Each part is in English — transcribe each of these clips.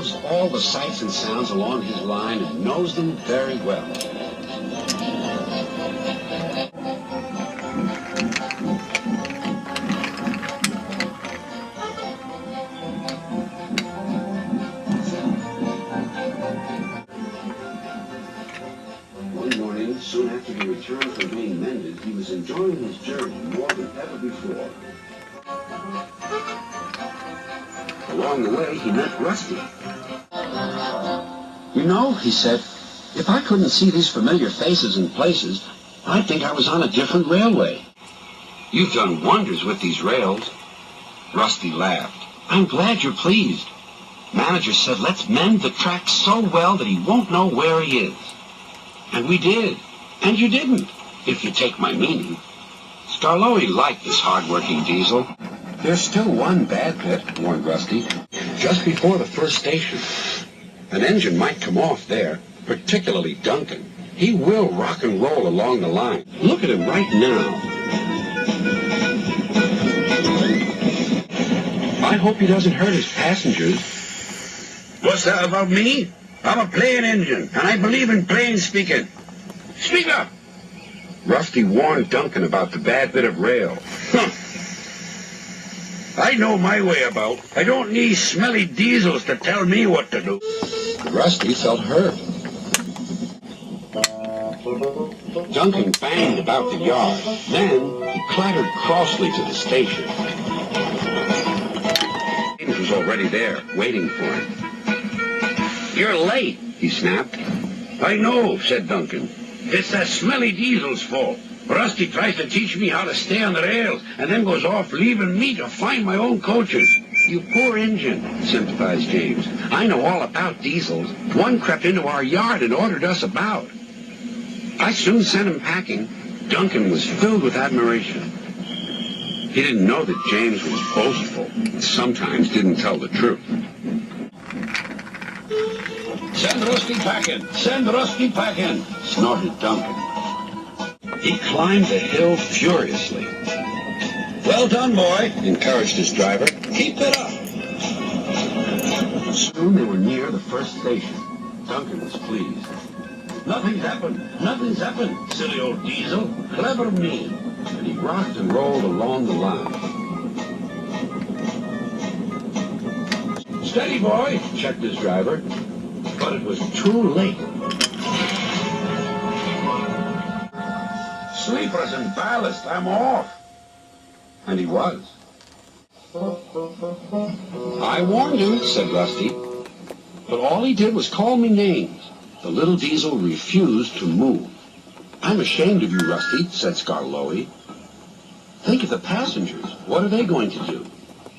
loves all the sights and sounds along his line and knows them very well. One morning, soon after he returned from being mended, he was enjoying his journey more than ever before. Along the way, he met Rusty. "You know," he said, "if I couldn't see these familiar faces and places, I'd think I was on a different railway." "You've done wonders with these rails." Rusty laughed. "I'm glad you're pleased. Manager said let's mend the track so well that he won't know where he is. And we did. And you didn't, if you take my meaning." Skarloey liked this hard-working diesel. "There's still one bad bit," warned Rusty. "Just before the first station. An engine might come off there, particularly Duncan. He will rock and roll along the line. Look at him right now. I hope he doesn't hurt his passengers." "What's that about me? I'm a plain engine, and I believe in plain speaking. Speak up!" Rusty warned Duncan about the bad bit of rail. Huh. I know my way about. I don't need smelly diesels to tell me what to do. Rusty felt hurt. Duncan banged about the yard. Then he clattered crossly to the station. James was already there, waiting for him. "You're late," he snapped. "I know," said Duncan. "It's that smelly diesel's fault. Rusty tries to teach me how to stay on the rails and then goes off leaving me to find my own coaches." "You poor engine," sympathized James. "I know all about diesels. One crept into our yard and ordered us about. I soon sent him packing." Duncan was filled with admiration. He didn't know that James was boastful and sometimes didn't tell the truth. "Send Rusty packing! Send Rusty packing!" snorted Duncan. He climbed the hill furiously. "Well done, boy," encouraged his driver. "Keep it up." Soon they were near the first station. Duncan was pleased. "Nothing's happened. Nothing's happened, silly old diesel. Clever me." And he rocked and rolled along the line. "Steady, boy," checked his driver. but it was too late. "Sleepers and ballast, I'm off." And he was. "I warned you," said Rusty. "But all he did was call me names." The little diesel refused to move. "I'm ashamed of you, Rusty," said Skarloey. "Think of the passengers. What are they going to do?"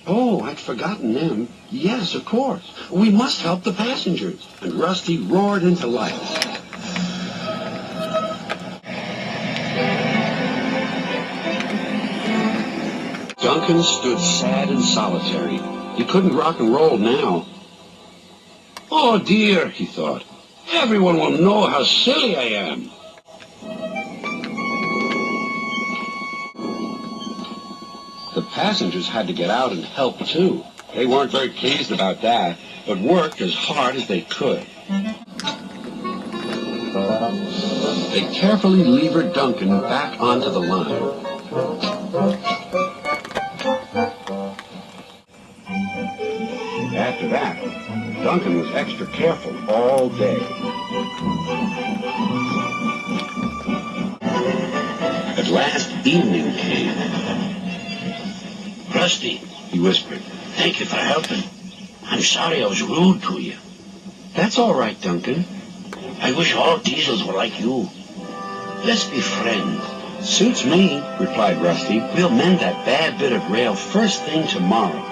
"Oh, I'd forgotten them. Yes, of course. We must help the passengers." And Rusty roared into life. Duncan stood sad and solitary. He couldn't rock and roll now. "Oh dear," he thought. "Everyone will know how silly I am." The passengers had to get out and help, too. They weren't very pleased about that, but worked as hard as they could. They carefully levered Duncan back onto the line. After that, Duncan was extra careful all day. At last, evening came. "Rusty," he whispered. "thank you for helping. I'm sorry I was rude to you. "That's all right, Duncan." I wish all diesels were like you. Let's be friends." "Suits me," replied Rusty. "We'll mend that bad bit of rail first thing tomorrow."